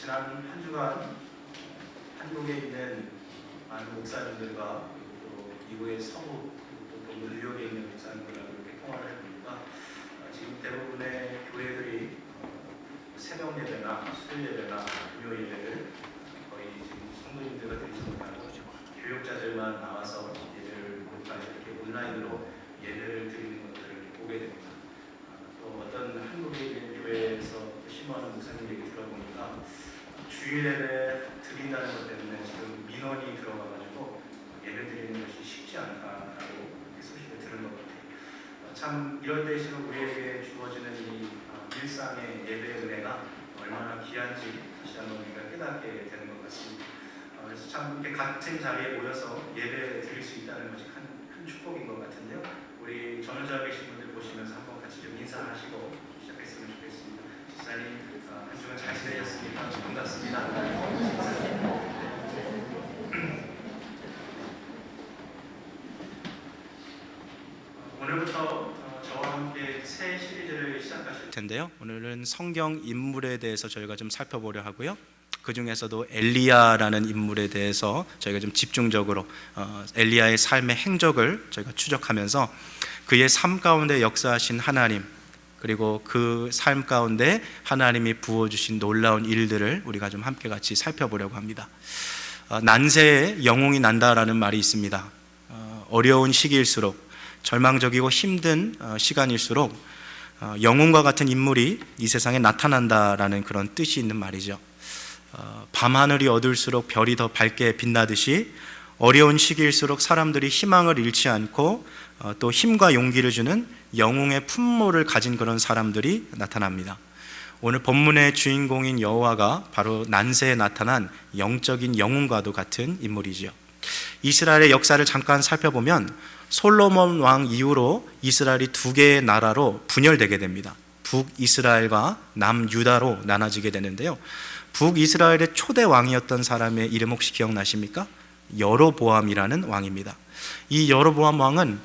지난 한 주간 한국에 있는 많은 목사님들과 또 미국의 서부 또 뉴욕에 있는 목사님들하고 이렇게 통화를 해보니까 지금 대부분의 교회들이 새벽 예배나 수요 예배나 금요 예배를 거의 지금 성도님들과 드리지 못하고 교육자들만 나와서 예배를 이렇게 온라인으로 예배를 드리는 것들을 보게 됩니다. 또 어떤 한국에 있는 교회에서 심화하는 목사님 얘기 들어보니까 주일 예배 드린다는 것 때문에 지금 민원이 들어가가지고 예배 드리는 것이 쉽지 않다라고 소식을 들은 것 같아요. 참 이럴 때일수록 우리에게 주어지는 이 일상의 예배 은혜가 얼마나 귀한지 다시 한번 우리가 깨닫게 되는 것 같습니다. 그래서 참 이렇게 같은 자리에 모여서 예배 드릴 수 있다는 것이 큰 축복인 것 같은데요. 우리 전후자 계신 분들 보시면서 한번 같이 좀 인사하시고 시작했으면 좋겠습니다. 집사님 한 주간 잘 지내셨습니까? 반갑습니다. 오늘부터 저와 함께 새 시리즈를 시작하실 텐데요. 오늘은 성경 인물에 대해서 저희가 좀 살펴보려 하고요. 그 중에서도 엘리야라는 인물에 대해서 저희가 좀 집중적으로 엘리야의 삶의 행적을 저희가 추적하면서 그의 삶 가운데 역사하신 하나님, 그리고 그 삶 가운데 하나님이 부어주신 놀라운 일들을 우리가 좀 함께 같이 살펴보려고 합니다. 난세에 영웅이 난다라는 말이 있습니다. 어려운 시기일수록, 절망적이고 힘든 시간일수록 영웅과 같은 인물이 이 세상에 나타난다라는 그런 뜻이 있는 말이죠. 밤하늘이 어두울수록 별이 더 밝게 빛나듯이 어려운 시기일수록 사람들이 희망을 잃지 않고 또 힘과 용기를 주는 영웅의 품모를 가진 그런 사람들이 나타납니다. 오늘 본문의 주인공인 여호와가 바로 난세에 나타난 영적인 영웅과도 같은 인물이죠. 이스라엘의 역사를 잠깐 살펴보면 솔로몬 왕 이후로 이스라엘이 두 개의 나라로 분열되게 됩니다. 북이스라엘과 남유다로 나눠지게 되는데요. 북이스라엘의 초대 왕이었던 사람의 이름 혹시 기억나십니까? 여로보암이라는 왕입니다. 이 여로보암 왕은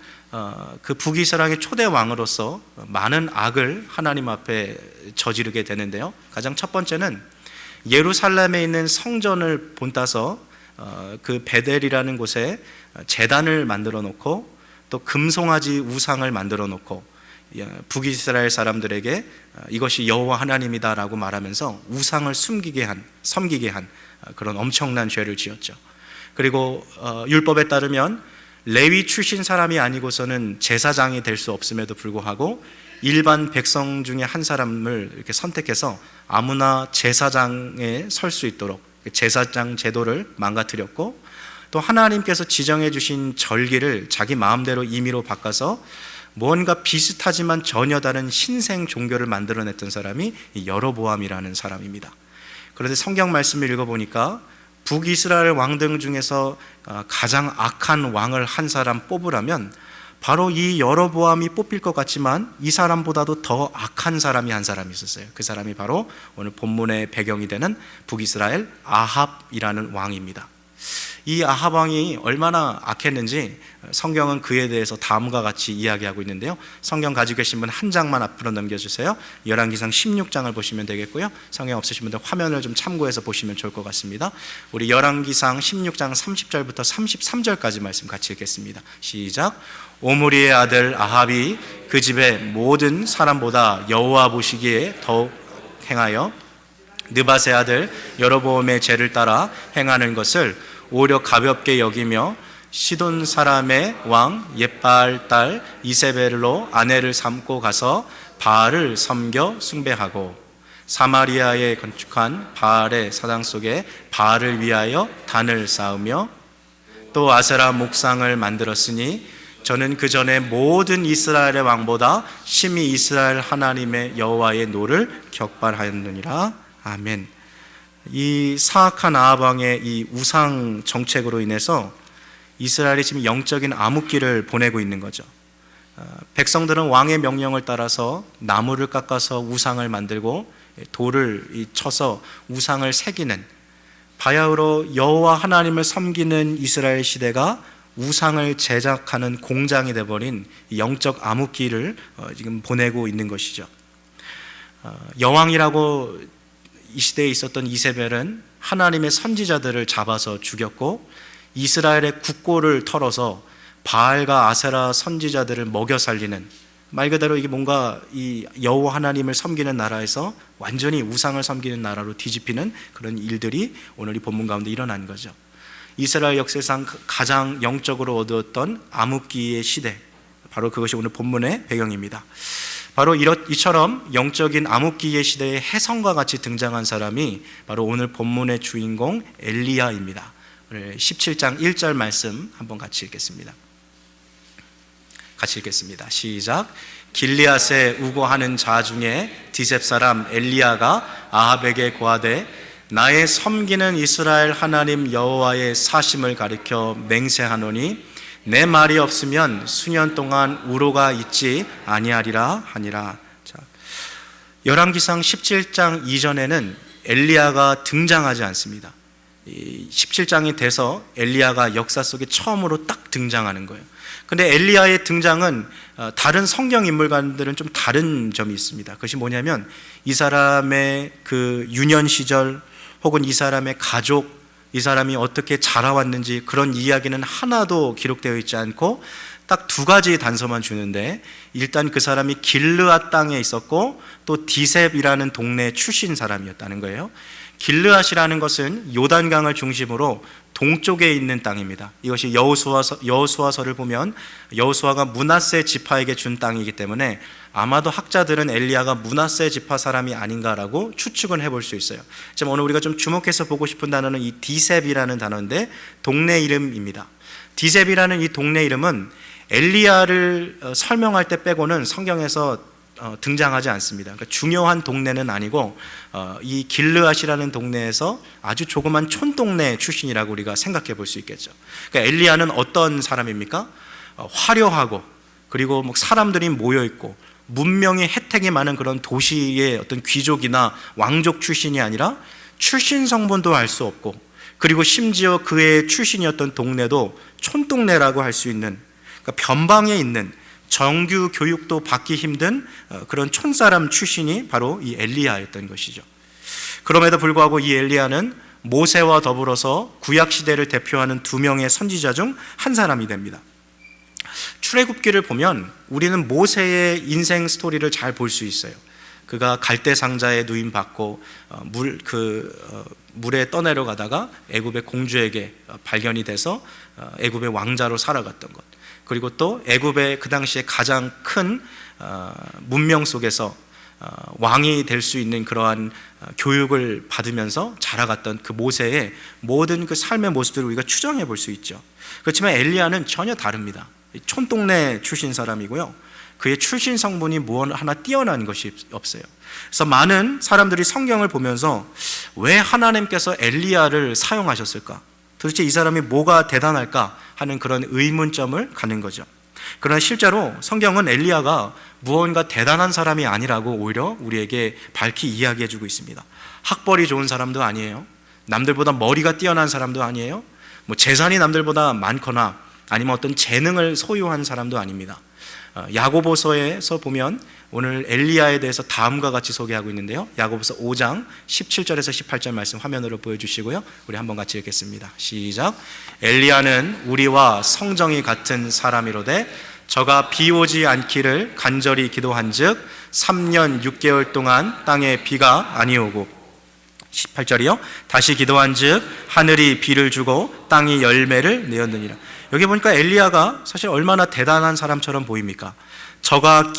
그 북이스라엘의 초대 왕으로서 많은 악을 하나님 앞에 저지르게 되는데요. 가장 첫 번째는 예루살렘에 있는 성전을 본따서 그 베델이라는 곳에 제단을 만들어 놓고 또 금송아지 우상을 만들어 놓고 북이스라엘 사람들에게 이것이 여호와 하나님이다라고 말하면서 우상을 섬기게 한 그런 엄청난 죄를 지었죠. 그리고 율법에 따르면 레위 출신 사람이 아니고서는 제사장이 될 수 없음에도 불구하고 일반 백성 중에 한 사람을 이렇게 선택해서 아무나 제사장에 설 수 있도록 제사장 제도를 망가뜨렸고, 또 하나님께서 지정해 주신 절기를 자기 마음대로 임의로 바꿔서 뭔가 비슷하지만 전혀 다른 신생 종교를 만들어냈던 사람이 여로보암이라는 사람입니다. 그런데 성경 말씀을 읽어보니까 북이스라엘 왕들 중에서 가장 악한 왕을 한 사람 뽑으라면 바로 이 여로보암이 뽑힐 것 같지만 이 사람보다도 더 악한 사람이 한 사람이 있었어요. 그 사람이 바로 오늘 본문의 배경이 되는 북이스라엘 아합이라는 왕입니다. 이 아합 왕이 얼마나 악했는지 성경은 그에 대해서 다음과 같이 이야기하고 있는데요. 성경 가지고 계신 분 한 장만 앞으로 넘겨주세요. 열왕기상 16장을 보시면 되겠고요. 성경 없으신 분들 화면을 좀 참고해서 보시면 좋을 것 같습니다. 우리 열왕기상 16장 30절부터 33절까지 말씀 같이 읽겠습니다. 시작. 오므리의 아들 아합이 그 집의 모든 사람보다 여호와 보시기에 더욱 행하여 느밧의 아들 여로보암의 죄를 따라 행하는 것을 오히려 가볍게 여기며 시돈 사람의 왕 옙바알 딸 이세벨로 아내를 삼고 가서 바알을 섬겨 숭배하고 사마리아에 건축한 바알의 사당 속에 바알을 위하여 단을 쌓으며 또 아세라 목상을 만들었으니 저는 그 전에 모든 이스라엘의 왕보다 심히 이스라엘 하나님의 여호와의 노를 격발하였느니라. 아멘. 이 사악한 아합 왕의 이 우상 정책으로 인해서 이스라엘이 지금 영적인 암흑기를 보내고 있는 거죠. 백성들은 왕의 명령을 따라서 나무를 깎아서 우상을 만들고 돌을 쳐서 우상을 새기는, 바야흐로 여호와 하나님을 섬기는 이스라엘 시대가 우상을 제작하는 공장이 되어버린 영적 암흑기를 지금 보내고 있는 것이죠. 여왕이라고 이 시대에 있었던 이세벨은 하나님의 선지자들을 잡아서 죽였고 이스라엘의 국고를 털어서 바알과 아세라 선지자들을 먹여 살리는, 말 그대로 이게 뭔가 이 여호와 하나님을 섬기는 나라에서 완전히 우상을 섬기는 나라로 뒤집히는 그런 일들이 오늘 이 본문 가운데 일어난 거죠. 이스라엘 역사상 가장 영적으로 어두웠던 암흑기의 시대, 바로 그것이 오늘 본문의 배경입니다. 바로 이처럼 영적인 암흑기의 시대에 혜성과 같이 등장한 사람이 바로 오늘 본문의 주인공 엘리야입니다. 오늘 17장 1절 말씀 한번 같이 읽겠습니다. 같이 읽겠습니다. 시작. 길리앗에 우고하는 자 중에 디셉 사람 엘리야가 아합에게 고하되 나의 섬기는 이스라엘 하나님 여호와의 사심을 가리켜 맹세하노니 내 말이 없으면 수년 동안 우로가 있지 아니하리라 하니라. 자, 열왕기상 17장 이전에는 엘리야가 등장하지 않습니다. 17장이 돼서 엘리야가 역사 속에 처음으로 딱 등장하는 거예요. 근데 엘리야의 등장은 다른 성경 인물과들은 좀 다른 점이 있습니다. 그것이 뭐냐면 이 사람의 그 유년 시절 혹은 이 사람의 가족, 이 사람이 어떻게 자라왔는지 그런 이야기는 하나도 기록되어 있지 않고 딱 두 가지 단서만 주는데, 일단 그 사람이 길르앗 땅에 있었고 또 디셉이라는 동네 출신 사람이었다는 거예요. 길르앗이라는 것은 요단강을 중심으로 동쪽에 있는 땅입니다. 이것이 여호수아서를 보면 여호수아가 므낫세 지파에게 준 땅이기 때문에 아마도 학자들은 엘리야가 므낫세 지파 사람이 아닌가라고 추측은 해볼 수 있어요. 지금 오늘 우리가 좀 주목해서 보고 싶은 단어는 이 디셉이라는 단어인데 동네 이름입니다. 디셉이라는 이 동네 이름은 엘리야를 설명할 때 빼고는 성경에서 등장하지 않습니다. 그러니까 중요한 동네는 아니고 이 길르앗이라는 동네에서 아주 조그만 촌동네 출신이라고 우리가 생각해 볼 수 있겠죠. 그러니까 엘리야는 어떤 사람입니까? 화려하고 그리고 뭐 사람들이 모여 있고 문명의 혜택이 많은 그런 도시의 어떤 귀족이나 왕족 출신이 아니라 출신 성분도 알 수 없고, 그리고 심지어 그의 출신이었던 동네도 촌동네라고 할 수 있는, 그러니까 변방에 있는 정규 교육도 받기 힘든 그런 촌사람 출신이 바로 이 엘리야였던 것이죠. 그럼에도 불구하고 이 엘리야는 모세와 더불어서 구약시대를 대표하는 두 명의 선지자 중 한 사람이 됩니다. 출애굽기를 보면 우리는 모세의 인생 스토리를 잘 볼 수 있어요. 그가 갈대 상자에 누임 받고 물에 떠내려가다가 애굽의 공주에게 발견이 돼서 애굽의 왕자로 살아갔던 것, 그리고 또 애굽의 그 당시에 가장 큰 문명 속에서 왕이 될 수 있는 그러한 교육을 받으면서 자라갔던 그 모세의 모든 그 삶의 모습들을 우리가 추정해 볼 수 있죠. 그렇지만 엘리야는 전혀 다릅니다. 촌동네 출신 사람이고요, 그의 출신 성분이 무엇 하나 뛰어난 것이 없어요. 그래서 많은 사람들이 성경을 보면서 왜 하나님께서 엘리야를 사용하셨을까, 도대체 이 사람이 뭐가 대단할까 하는 그런 의문점을 갖는 거죠. 그러나 실제로 성경은 엘리야가 무언가 대단한 사람이 아니라고 오히려 우리에게 밝히 이야기해 주고 있습니다. 학벌이 좋은 사람도 아니에요. 남들보다 머리가 뛰어난 사람도 아니에요. 뭐 재산이 남들보다 많거나 아니면 어떤 재능을 소유한 사람도 아닙니다. 야고보서에서 보면 오늘 엘리야에 대해서 다음과 같이 소개하고 있는데요, 야고보서 5장 17절에서 18절 말씀 화면으로 보여주시고요, 우리 한번 같이 읽겠습니다. 시작. 엘리야는 우리와 성정이 같은 사람이로되 저가 비 오지 않기를 간절히 기도한즉 3년 6개월 동안 땅에 비가 아니오고, 18절이요, 다시 기도한즉 하늘이 비를 주고 땅이 열매를 내었느니라. 여기 보니까 엘리야가 사실 얼마나 대단한 사람처럼 보입니까? 저가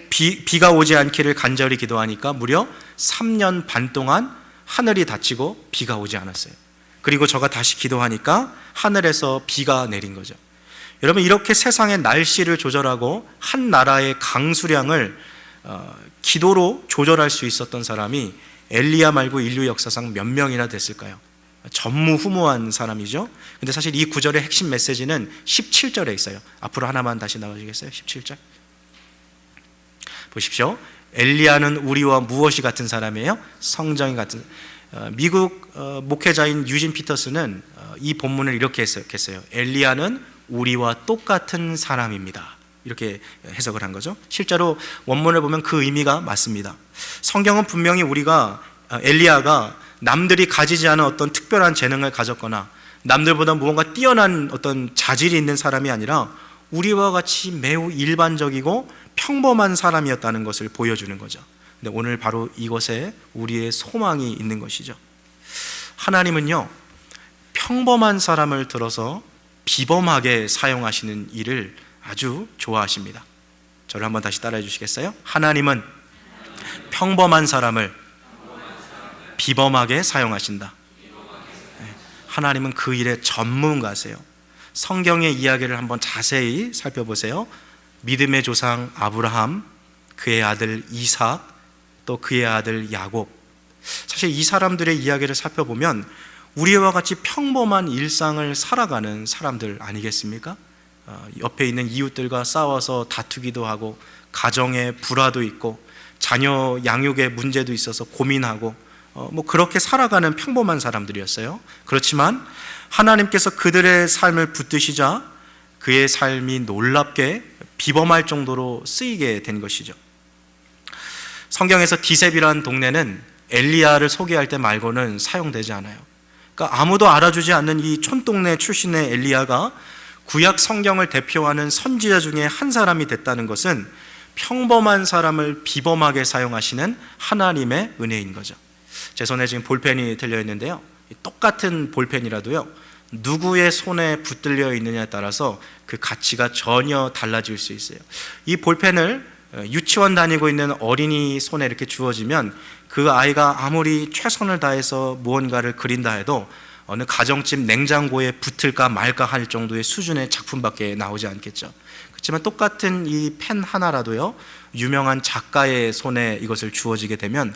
비가 오지 않기를 간절히 기도하니까 무려 3년 반 동안 하늘이 닫히고 비가 오지 않았어요. 그리고 저가 다시 기도하니까 하늘에서 비가 내린 거죠. 여러분, 이렇게 세상의 날씨를 조절하고 한 나라의 강수량을 기도로 조절할 수 있었던 사람이 엘리야 말고 인류 역사상 몇 명이나 됐을까요? 전무후무한 사람이죠. 근데 사실 이 구절의 핵심 메시지는 17절에 있어요. 앞으로 하나만 다시 나와주시겠어요? 17절 보십시오. 엘리야는 우리와 무엇이 같은 사람이에요? 성정이 같은. 미국 목회자인 유진 피터스는 이 본문을 이렇게 해석했어요. 엘리야는 우리와 똑같은 사람입니다. 이렇게 해석을 한 거죠. 실제로 원문을 보면 그 의미가 맞습니다. 성경은 분명히 우리가 엘리야가 남들이 가지지 않은 어떤 특별한 재능을 가졌거나 남들보다 무언가 뛰어난 어떤 자질이 있는 사람이 아니라 우리와 같이 매우 일반적이고 평범한 사람이었다는 것을 보여주는 거죠. 근데 오늘 바로 이것에 우리의 소망이 있는 것이죠. 하나님은요, 평범한 사람을 들어서 비범하게 사용하시는 일을 아주 좋아하십니다. 저를 한번 다시 따라해 주시겠어요? 하나님은 평범한 사람을 비범하게 사용하신다. 하나님은 그 일의 전문가세요. 성경의 이야기를 한번 자세히 살펴보세요. 믿음의 조상 아브라함, 그의 아들 이삭, 또 그의 아들 야곱. 사실 이 사람들의 이야기를 살펴보면 우리와 같이 평범한 일상을 살아가는 사람들 아니겠습니까? 옆에 있는 이웃들과 싸워서 다투기도 하고, 가정에 불화도 있고, 자녀 양육에 문제도 있어서 고민하고, 그렇게 살아가는 평범한 사람들이었어요. 그렇지만 하나님께서 그들의 삶을 붙드시자 그의 삶이 놀랍게 비범할 정도로 쓰이게 된 것이죠. 성경에서 디셉이라는 동네는 엘리야를 소개할 때 말고는 사용되지 않아요. 그러니까 아무도 알아주지 않는 이 촌동네 출신의 엘리야가 구약 성경을 대표하는 선지자 중에 한 사람이 됐다는 것은 평범한 사람을 비범하게 사용하시는 하나님의 은혜인 거죠. 제 손에 지금 볼펜이 들려 있는데요, 똑같은 볼펜이라도요, 누구의 손에 붙들려 있느냐에 따라서 그 가치가 전혀 달라질 수 있어요. 이 볼펜을 유치원 다니고 있는 어린이 손에 이렇게 주어지면 그 아이가 아무리 최선을 다해서 무언가를 그린다 해도 어느 가정집 냉장고에 붙을까 말까 할 정도의 수준의 작품밖에 나오지 않겠죠. 그렇지만 똑같은 이 펜 하나라도요, 유명한 작가의 손에 이것을 주어지게 되면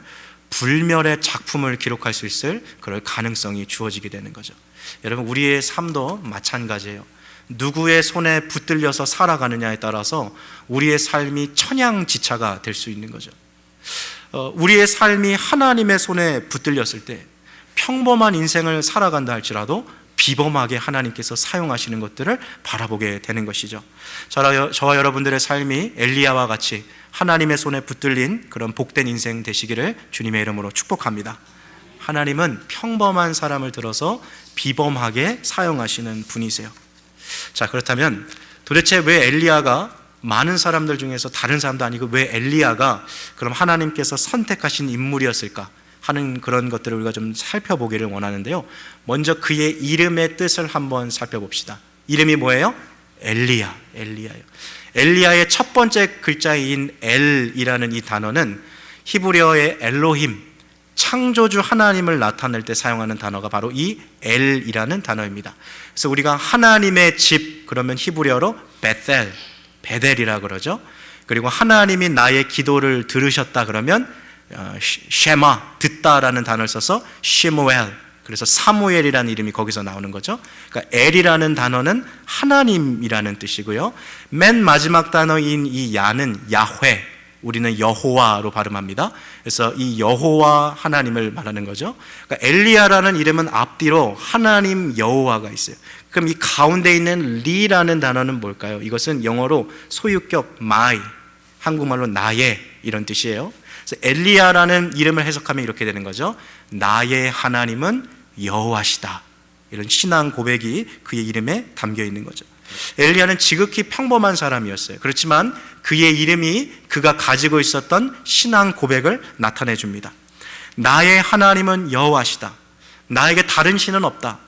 불멸의 작품을 기록할 수 있을 그럴 가능성이 주어지게 되는 거죠. 여러분, 우리의 삶도 마찬가지예요. 누구의 손에 붙들려서 살아가느냐에 따라서 우리의 삶이 천양지차가 될 수 있는 거죠. 우리의 삶이 하나님의 손에 붙들렸을 때 평범한 인생을 살아간다 할지라도 비범하게 하나님께서 사용하시는 것들을 바라보게 되는 것이죠. 저와 여러분들의 삶이 엘리야와 같이 하나님의 손에 붙들린 그런 복된 인생 되시기를 주님의 이름으로 축복합니다. 하나님은 평범한 사람을 들어서 비범하게 사용하시는 분이세요. 자, 그렇다면 도대체 왜 엘리야가 많은 사람들 중에서 다른 사람도 아니고 왜 엘리야가 그럼 하나님께서 선택하신 인물이었을까 하는 그런 것들을 우리가 좀 살펴보기를 원하는데요, 먼저 그의 이름의 뜻을 한번 살펴봅시다. 이름이 뭐예요? 엘리야예요. 엘리야의 첫 번째 글자인 엘이라는 이 단어는 히브리어의 엘로힘, 창조주 하나님을 나타낼 때 사용하는 단어가 바로 이 엘이라는 단어입니다. 그래서 우리가 하나님의 집 그러면 히브리어로 베델이라고 그러죠. 그리고 하나님이 나의 기도를 들으셨다 그러면 쉐마, 듣다라는 단어를 써서 시무엘, 그래서 사무엘이라는 이름이 거기서 나오는 거죠. 그러니까 엘이라는 단어는 하나님이라는 뜻이고요, 맨 마지막 단어인 이 야는 야훼, 우리는 여호와로 발음합니다. 그래서 이 여호와 하나님을 말하는 거죠. 그러니까 엘리야라는 이름은 앞뒤로 하나님 여호와가 있어요. 그럼 이 가운데 있는 리라는 단어는 뭘까요? 이것은 영어로 소유격 my, 한국말로 나의 이런 뜻이에요. 그래서 엘리야라는 이름을 해석하면 이렇게 되는 거죠. 나의 하나님은 여호와시다. 이런 신앙 고백이 그의 이름에 담겨 있는 거죠. 엘리야는 지극히 평범한 사람이었어요. 그렇지만 그의 이름이 그가 가지고 있었던 신앙 고백을 나타내 줍니다. 나의 하나님은 여호와시다. 나에게 다른 신은 없다.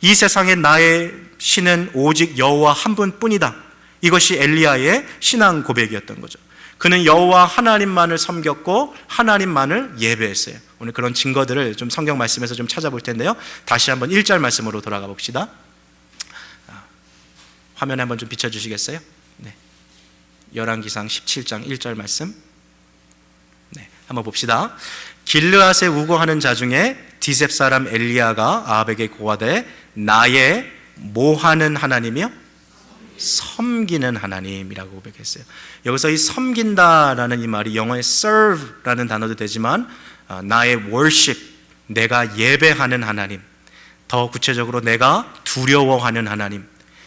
이 세상에 나의 신은 오직 여호와 한 분뿐이다. 이것이 엘리야의 신앙 고백이었던 거죠. 그는 여호와 하나님만을 섬겼고 하나님만을 예배했어요. 오늘 그런 증거들을 좀 성경 말씀에서 좀 찾아볼 텐데요, 다시 한번 1절 말씀으로 돌아가 봅시다. 화면에 한번 좀 비춰주시겠어요? 네. 열왕기상 17장 1절 말씀. 네, 한번 봅시다. 길르앗에 우거하는 자 중에 디셉 사람 엘리야가 아합에게 고하되 나의 뭐하는 하나님이요? 섬기는 하나님이라고 고백했어요. 여기서 이 섬긴다라는 이 말이 영어의 serve라는 단어도 되지만 나의 worship, 내가 예배하는 하나님, 더 구체적으로 내가 두려워하는 하나님,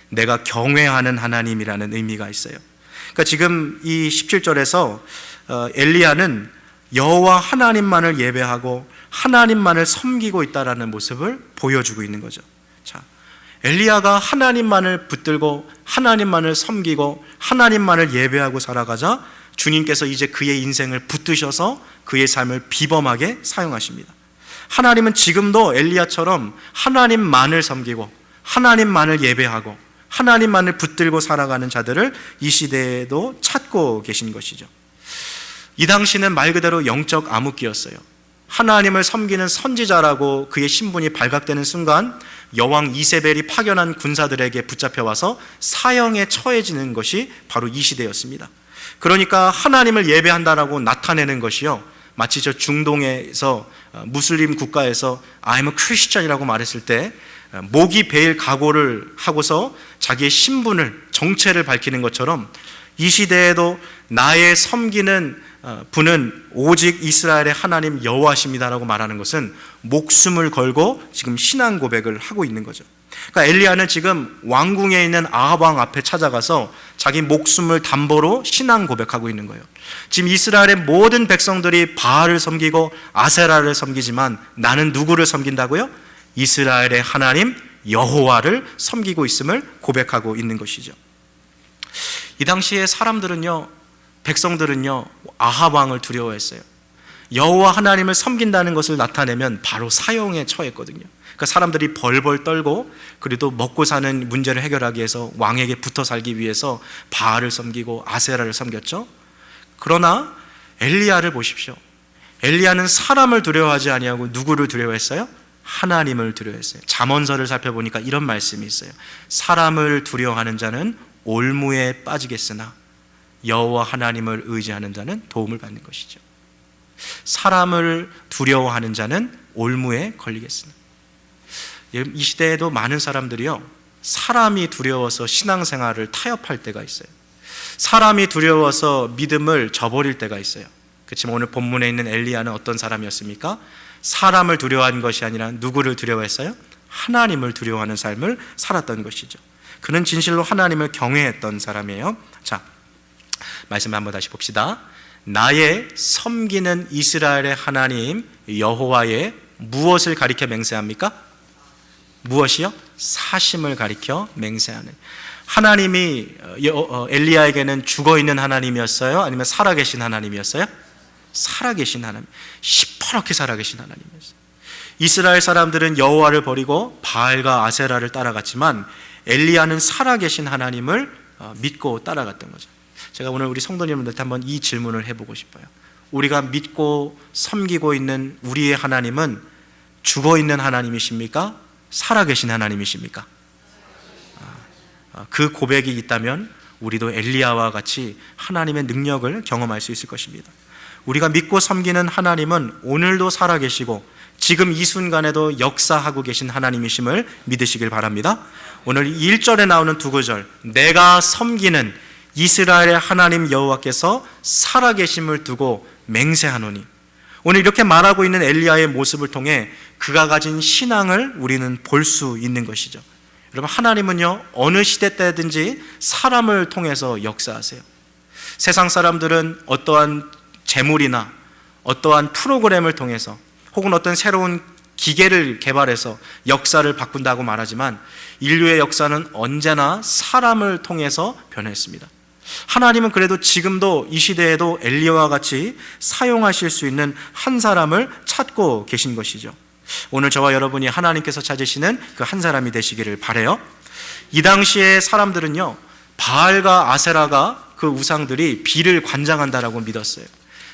내가 경외하는 하나님이라는 의미가 있어요. 그러니까 지금 이 17절에서 엘리야는 여호와 하나님만을 예배하고 하나님만을 섬기고 있다라는 모습을 보여주고 있는 거죠. 자, 엘리야가 하나님만을 붙들고 하나님만을 섬기고 하나님만을 예배하고 살아가자 주님께서 이제 그의 인생을 붙드셔서 그의 삶을 비범하게 사용하십니다. 하나님은 지금도 엘리야처럼 하나님만을 섬기고 하나님만을 예배하고 하나님만을 붙들고 살아가는 자들을 이 시대에도 찾고 계신 것이죠. 이 당시는 말 그대로 영적 암흑기였어요. 하나님을 섬기는 선지자라고 그의 신분이 발각되는 순간 여왕 이세벨이 파견한 군사들에게 붙잡혀와서 사형에 처해지는 것이 바로 이 시대였습니다. 그러니까 하나님을 예배한다라고 나타내는 것이요, 마치 저 중동에서 무슬림 국가에서 I'm a Christian이라고 말했을 때 목이 베일 각오를 하고서 자기의 신분을, 정체를 밝히는 것처럼 이 시대에도 나의 섬기는 분은 오직 이스라엘의 하나님 여호와십니다라고 말하는 것은 목숨을 걸고 지금 신앙 고백을 하고 있는 거죠. 그러니까 엘리야는 지금 왕궁에 있는 아합 왕 앞에 찾아가서 자기 목숨을 담보로 신앙 고백하고 있는 거예요. 지금 이스라엘의 모든 백성들이 바알을 섬기고 아세라를 섬기지만 나는 누구를 섬긴다고요? 이스라엘의 하나님 여호와를 섬기고 있음을 고백하고 있는 것이죠. 이 당시에 사람들은요, 백성들은요, 아합 왕을 두려워했어요. 여호와 하나님을 섬긴다는 것을 나타내면 바로 사형에 처했거든요. 그러니까 사람들이 벌벌 떨고, 그래도 먹고 사는 문제를 해결하기 위해서 왕에게 붙어 살기 위해서 바알을 섬기고 아세라를 섬겼죠. 그러나 엘리야를 보십시오. 엘리야는 사람을 두려워하지 아니하고 누구를 두려워했어요? 하나님을 두려워했어요. 잠언서를 살펴보니까 이런 말씀이 있어요. 사람을 두려워하는 자는 올무에 빠지겠으나 여호와 하나님을 의지하는 자는 도움을 받는 것이죠. 사람을 두려워하는 자는 올무에 걸리겠으나. 이 시대에도 많은 사람들이요, 사람이 두려워서 신앙생활을 타협할 때가 있어요. 사람이 두려워서 믿음을 저버릴 때가 있어요. 그렇지만 오늘 본문에 있는 엘리야는 어떤 사람이었습니까? 사람을 두려워한 것이 아니라 누구를 두려워했어요? 하나님을 두려워하는 삶을 살았던 것이죠. 그는 진실로 하나님을 경외했던 사람이에요. 자, 말씀 한번 다시 봅시다. 나의 섬기는 이스라엘의 하나님 여호와의 무엇을 가리켜 맹세합니까? 무엇이요? 사심을 가리켜 맹세하는. 하나님이 엘리야에게는 죽어있는 하나님이었어요? 아니면 살아계신 하나님이었어요? 살아계신 하나님, 시퍼렇게 살아계신 하나님이었어요. 이스라엘 사람들은 여호와를 버리고 바알과 아세라를 따라갔지만 엘리야는 살아계신 하나님을 믿고 따라갔던 거죠. 제가 오늘 우리 성도님들한테 한번 이 질문을 해보고 싶어요. 우리가 믿고 섬기고 있는 우리의 하나님은 죽어있는 하나님이십니까? 살아계신 하나님이십니까? 그 고백이 있다면 우리도 엘리야와 같이 하나님의 능력을 경험할 수 있을 것입니다. 우리가 믿고 섬기는 하나님은 오늘도 살아계시고 지금 이 순간에도 역사하고 계신 하나님이심을 믿으시길 바랍니다. 오늘 1절에 나오는 두 구절, 내가 섬기는 이스라엘의 하나님 여호와께서 살아계심을 두고 맹세하노니, 오늘 이렇게 말하고 있는 엘리야의 모습을 통해 그가 가진 신앙을 우리는 볼 수 있는 것이죠. 여러분, 하나님은요, 어느 시대 때든지 사람을 통해서 역사하세요. 세상 사람들은 어떠한 재물이나 어떠한 프로그램을 통해서 혹은 어떤 새로운 기계를 개발해서 역사를 바꾼다고 말하지만 인류의 역사는 언제나 사람을 통해서 변했습니다. 하나님은 그래도 지금도 이 시대에도 엘리야와 같이 사용하실 수 있는 한 사람을 찾고 계신 것이죠. 오늘 저와 여러분이 하나님께서 찾으시는 그 한 사람이 되시기를 바라요. 이 당시에 사람들은요, 바알과 아세라가 그 우상들이 비를 관장한다라고 믿었어요.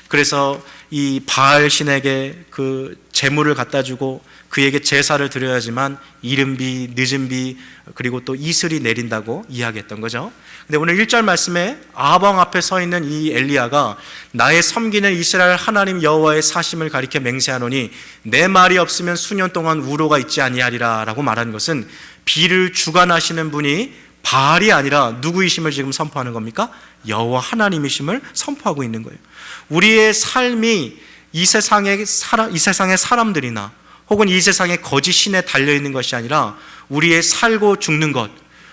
그래서 이 바알 신에게 그 재물을 갖다 주고 그에게 제사를 드려야지만 이른 비, 늦은 비, 그리고 또 이슬이 내린다고 이야기했던 거죠. 근데 오늘 1절 말씀에 아합 왕 앞에 서 있는 이 엘리야가 나의 섬기는 이스라엘 하나님 여호와의 사심을 가리켜 맹세하노니 내 말이 없으면 수년 동안 우로가 있지 아니하리라 라고 말한 것은 비를 주관하시는 분이 바알이 아니라 누구이심을 지금 선포하는 겁니까? 여호와 하나님이심을 선포하고 있는 거예요. 우리의 삶이 이 세상의 사람들이나 혹은 이 세상의 거짓 신에 달려있는 것이 아니라 우리의 살고 죽는 것,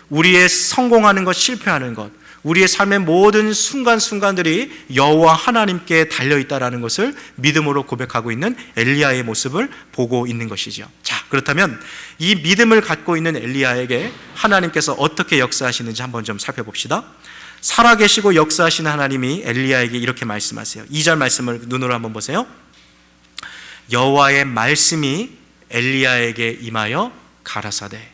우리의 성공하는 것, 실패하는 것, 우리의 삶의 모든 순간순간들이 여호와 하나님께 달려있다라는 것을 믿음으로 고백하고 있는 엘리야의 모습을 보고 있는 것이죠. 자, 그렇다면 이 믿음을 갖고 있는 엘리야에게 하나님께서 어떻게 역사하시는지 한번 좀 살펴봅시다. 살아계시고 역사하시는 하나님이 엘리야에게 이렇게 말씀하세요. 2절 말씀을 눈으로 한번 보세요. 여호와의 말씀이 엘리야에게 임하여 가라사대.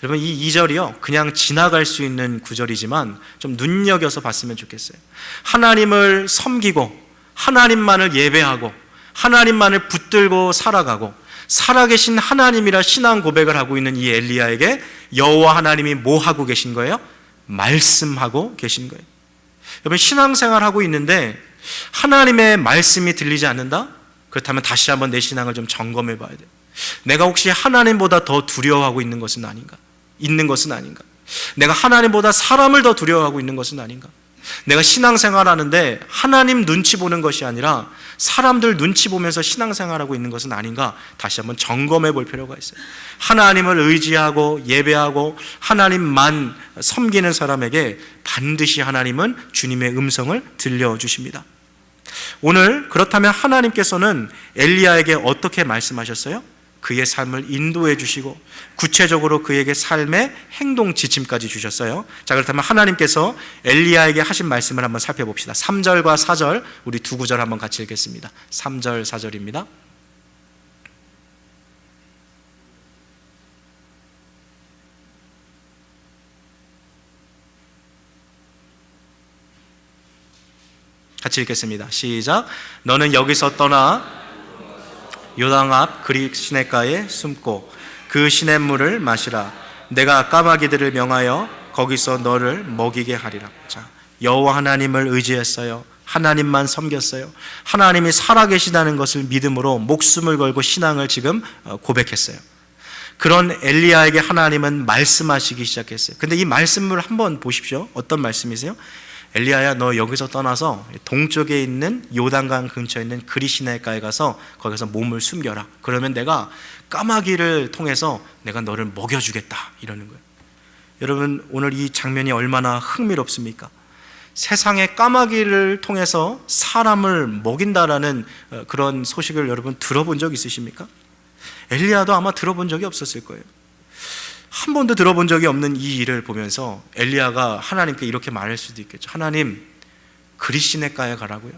여러분, 이 2절이요 그냥 지나갈 수 있는 구절이지만 좀 눈여겨서 봤으면 좋겠어요. 하나님을 섬기고 하나님만을 예배하고 하나님만을 붙들고 살아가고 살아계신 하나님이라 신앙 고백을 하고 있는 이 엘리야에게 여호와 하나님이 뭐 하고 계신 거예요? 말씀하고 계신 거예요. 여러분, 신앙생활하고 있는데 하나님의 말씀이 들리지 않는다? 그렇다면 다시 한번 내 신앙을 좀 점검해 봐야 돼요. 내가 혹시 하나님보다 더 두려워하고 있는 것은 아닌가? 내가 하나님보다 사람을 더 두려워하고 있는 것은 아닌가? 내가 신앙생활하는데 하나님 눈치 보는 것이 아니라 사람들 눈치 보면서 신앙생활하고 있는 것은 아닌가? 다시 한번 점검해 볼 필요가 있어요. 하나님을 의지하고 예배하고 하나님만 섬기는 사람에게 반드시 하나님은 주님의 음성을 들려주십니다. 오늘 그렇다면 하나님께서는 엘리야에게 어떻게 말씀하셨어요? 그의 삶을 인도해 주시고 구체적으로 그에게 삶의 행동 지침까지 주셨어요. 자, 그렇다면 하나님께서 엘리야에게 하신 말씀을 한번 살펴봅시다. 3절과 4절 우리 두 구절 한번 같이 읽겠습니다. 3절 4절입니다. 같이 읽겠습니다. 시작. 너는 여기서 떠나 요단 앞 그릿 시냇가에 숨고 그 시냇물을 마시라. 내가 까마귀들을 명하여 거기서 너를 먹이게 하리라. 자, 여호와 하나님을 의지했어요. 하나님만 섬겼어요. 하나님이 살아계시다는 것을 믿음으로 목숨을 걸고 신앙을 지금 고백했어요. 그런 엘리야에게 하나님은 말씀하시기 시작했어요. 근데 이 말씀을 한번 보십시오. 어떤 말씀이세요? 엘리야야, 너 여기서 떠나서 동쪽에 있는 요단강 근처에 있는 그릿 시냇가에 가서 거기서 몸을 숨겨라. 그러면 내가 까마귀를 통해서 내가 너를 먹여주겠다, 이러는 거예요. 여러분, 오늘 이 장면이 얼마나 흥미롭습니까? 세상에 까마귀를 통해서 사람을 먹인다라는 그런 소식을 여러분 들어본 적 있으십니까? 엘리야도 아마 들어본 적이 없었을 거예요. 한 번도 들어본 적이 없는 이 일을 보면서 엘리야가 하나님께 이렇게 말할 수도 있겠죠. 하나님, 그릿 시냇가에 가라고요?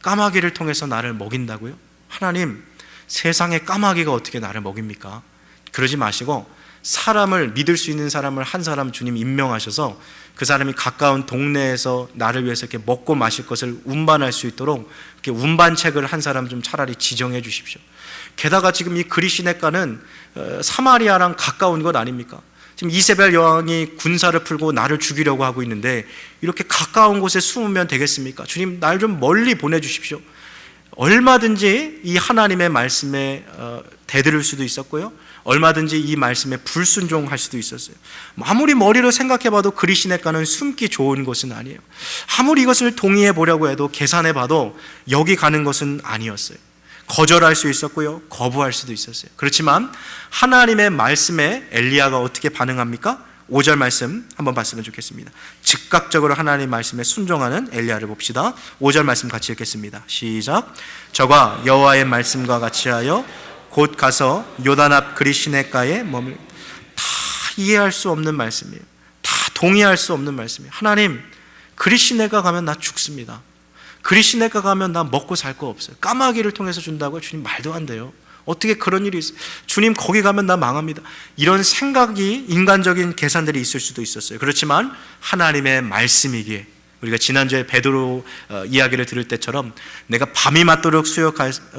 까마귀를 통해서 나를 먹인다고요? 하나님, 세상에 까마귀가 어떻게 나를 먹입니까? 그러지 마시고 사람을, 믿을 수 있는 사람을 한 사람 주님 임명하셔서 그 사람이 가까운 동네에서 나를 위해서 이렇게 먹고 마실 것을 운반할 수 있도록 이렇게 운반책을 한 사람 좀 차라리 지정해 주십시오. 게다가 지금 이 그릿 시냇가는 사마리아랑 가까운 것 아닙니까? 지금 이세벨 여왕이 군사를 풀고 나를 죽이려고 하고 있는데 이렇게 가까운 곳에 숨으면 되겠습니까? 주님, 날 좀 멀리 보내주십시오. 얼마든지 이 하나님의 말씀에 대들을 수도 있었고요, 얼마든지 이 말씀에 불순종할 수도 있었어요. 아무리 머리로 생각해봐도 그릿 시냇가는 숨기 좋은 곳은 아니에요. 아무리 이것을 동의해 보려고 해도 계산해 봐도 여기 가는 것은 아니었어요. 거절할 수 있었고요, 거부할 수도 있었어요. 그렇지만 하나님의 말씀에 엘리야가 어떻게 반응합니까? 5절 말씀 한번 봤으면 좋겠습니다. 즉각적으로 하나님의 말씀에 순종하는 엘리야를 봅시다. 5절 말씀 같이 읽겠습니다. 시작. 저가 여호와의 말씀과 같이 하여 곧 가서 요단 앞 그릿 시냇가에 머물. 다 이해할 수 없는 말씀이에요. 다 동의할 수 없는 말씀이에요. 하나님, 그릿 시냇가 가면 나 죽습니다. 그릿 시냇가 가면 나 먹고 살 거 없어요. 까마귀를 통해서 준다고요? 주님, 말도 안 돼요. 어떻게 그런 일이 있어요? 주님, 거기 가면 나 망합니다. 이런 생각이, 인간적인 계산들이 있을 수도 있었어요. 그렇지만 하나님의 말씀이기에, 우리가 지난주에 베드로 이야기를 들을 때처럼 내가 밤이 맞도록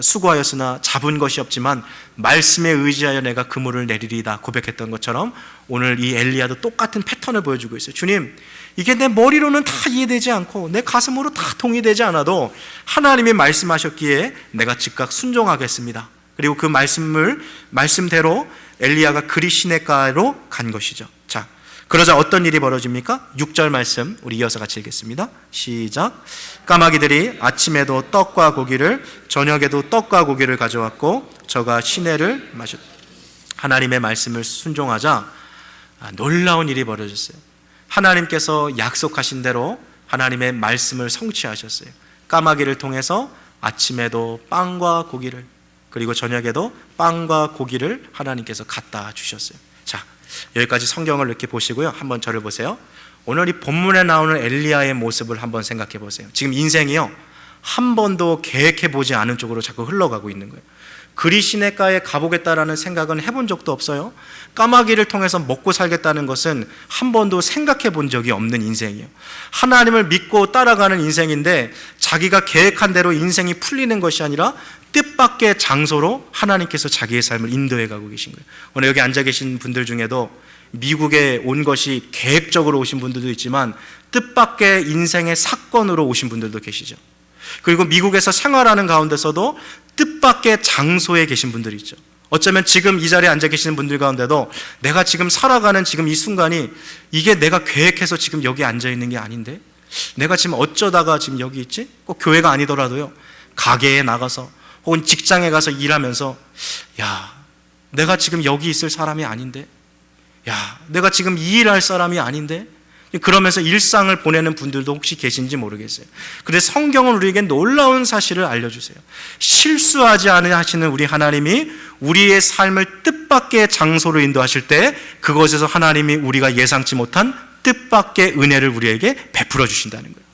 수고하였으나 잡은 것이 없지만 말씀에 의지하여 내가 그물을 내리리다 고백했던 것처럼 오늘 이 엘리야도 똑같은 패턴을 보여주고 있어요. 주님, 이게 내 머리로는 다 이해되지 않고 내 가슴으로 다 동의되지 않아도 하나님이 말씀하셨기에 내가 즉각 순종하겠습니다. 그리고 그 말씀대로 엘리야가 그릿 시냇가로 간 것이죠. 자, 그러자 어떤 일이 벌어집니까? 6절 말씀 우리 이어서 같이 읽겠습니다. 시작. 까마귀들이 아침에도 떡과 고기를, 저녁에도 떡과 고기를 가져왔고 저가 시내를 마셨다. 하나님의 말씀을 순종하자 놀라운 일이 벌어졌어요. 하나님께서 약속하신 대로 하나님의 말씀을 성취하셨어요. 까마귀를 통해서 아침에도 빵과 고기를, 그리고 저녁에도 빵과 고기를 하나님께서 갖다 주셨어요. 자, 여기까지 성경을 이렇게 보시고요, 한번 저를 보세요. 오늘 이 본문에 나오는 엘리야의 모습을 한번 생각해 보세요. 지금 인생이요, 한 번도 계획해 보지 않은 쪽으로 자꾸 흘러가고 있는 거예요. 그리 시내가에 가보겠다라는 생각은 해본 적도 없어요. 까마귀를 통해서 먹고 살겠다는 것은 한 번도 생각해 본 적이 없는 인생이에요. 하나님을 믿고 따라가는 인생인데 자기가 계획한 대로 인생이 풀리는 것이 아니라 뜻밖의 장소로 하나님께서 자기의 삶을 인도해 가고 계신 거예요. 오늘 여기 앉아 계신 분들 중에도 미국에 온 것이 계획적으로 오신 분들도 있지만 뜻밖의 인생의 사건으로 오신 분들도 계시죠. 그리고 미국에서 생활하는 가운데서도 뜻밖의 장소에 계신 분들이 있죠. 어쩌면 지금 이 자리에 앉아 계시는 분들 가운데도 내가 지금 살아가는 지금 이 순간이 이게 내가 계획해서 지금 여기 앉아 있는 게 아닌데, 내가 지금 어쩌다가 지금 여기 있지? 꼭 교회가 아니더라도요, 가게에 나가서 혹은 직장에 가서 일하면서 야, 내가 지금 여기 있을 사람이 아닌데, 야, 내가 지금 이 일할 사람이 아닌데, 그러면서 일상을 보내는 분들도 혹시 계신지 모르겠어요. 그런데 성경은 우리에게 놀라운 사실을 알려주세요. 실수하지 않으시는 우리 하나님이 우리의 삶을 뜻밖의 장소로 인도하실 때 그것에서 하나님이 우리가 예상치 못한 뜻밖의 은혜를 우리에게 베풀어 주신다는 거예요.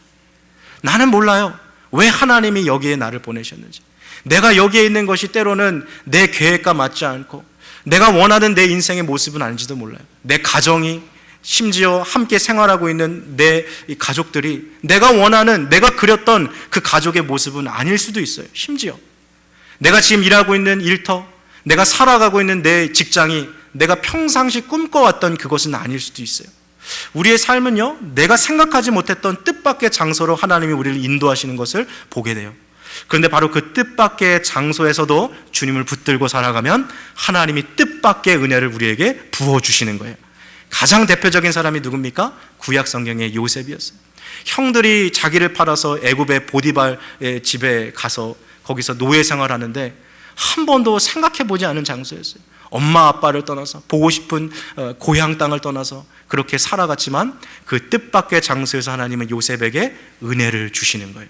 나는 몰라요, 왜 하나님이 여기에 나를 보내셨는지. 내가 여기에 있는 것이 때로는 내 계획과 맞지 않고 내가 원하는 내 인생의 모습은 아닌지도 몰라요. 내 가정이, 심지어 함께 생활하고 있는 내 가족들이 내가 원하는, 내가 그렸던 그 가족의 모습은 아닐 수도 있어요. 심지어 내가 지금 일하고 있는 일터, 내가 살아가고 있는 내 직장이 내가 평상시 꿈꿔왔던 그것은 아닐 수도 있어요. 우리의 삶은요, 내가 생각하지 못했던 뜻밖의 장소로 하나님이 우리를 인도하시는 것을 보게 돼요. 그런데 바로 그 뜻밖의 장소에서도 주님을 붙들고 살아가면 하나님이 뜻밖의 은혜를 우리에게 부어주시는 거예요. 가장 대표적인 사람이 누굽니까? 구약 성경의 요셉이었어요. 형들이 자기를 팔아서 애굽의 보디발의 집에 가서 거기서 노예 생활하는데 한 번도 생각해 보지 않은 장소였어요. 엄마 아빠를 떠나서, 보고 싶은 고향 땅을 떠나서 그렇게 살아갔지만 그 뜻밖의 장소에서 하나님은 요셉에게 은혜를 주시는 거예요.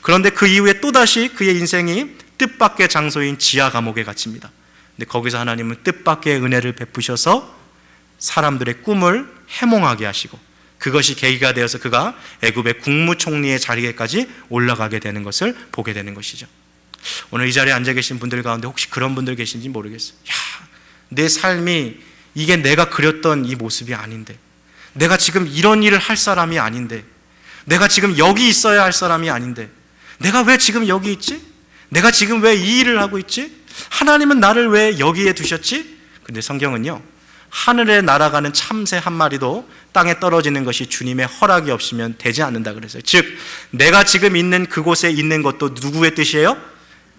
그런데 그 이후에 또다시 그의 인생이 뜻밖의 장소인 지하 감옥에 갇힙니다. 근데 거기서 하나님은 뜻밖의 은혜를 베푸셔서 사람들의 꿈을 해몽하게 하시고 그것이 계기가 되어서 그가 애굽의 국무총리의 자리에까지 올라가게 되는 것을 보게 되는 것이죠. 오늘 이 자리에 앉아 계신 분들 가운데 혹시 그런 분들 계신지 모르겠어요. 야, 내 삶이 이게 내가 그렸던 이 모습이 아닌데, 내가 지금 이런 일을 할 사람이 아닌데, 내가 지금 여기 있어야 할 사람이 아닌데, 내가 왜 지금 여기 있지? 내가 지금 왜 이 일을 하고 있지? 하나님은 나를 왜 여기에 두셨지? 근데 성경은요, 하늘에 날아가는 참새 한 마리도 땅에 떨어지는 것이 주님의 허락이 없으면 되지 않는다 그랬어요. 즉, 내가 지금 있는 그곳에 있는 것도 누구의 뜻이에요?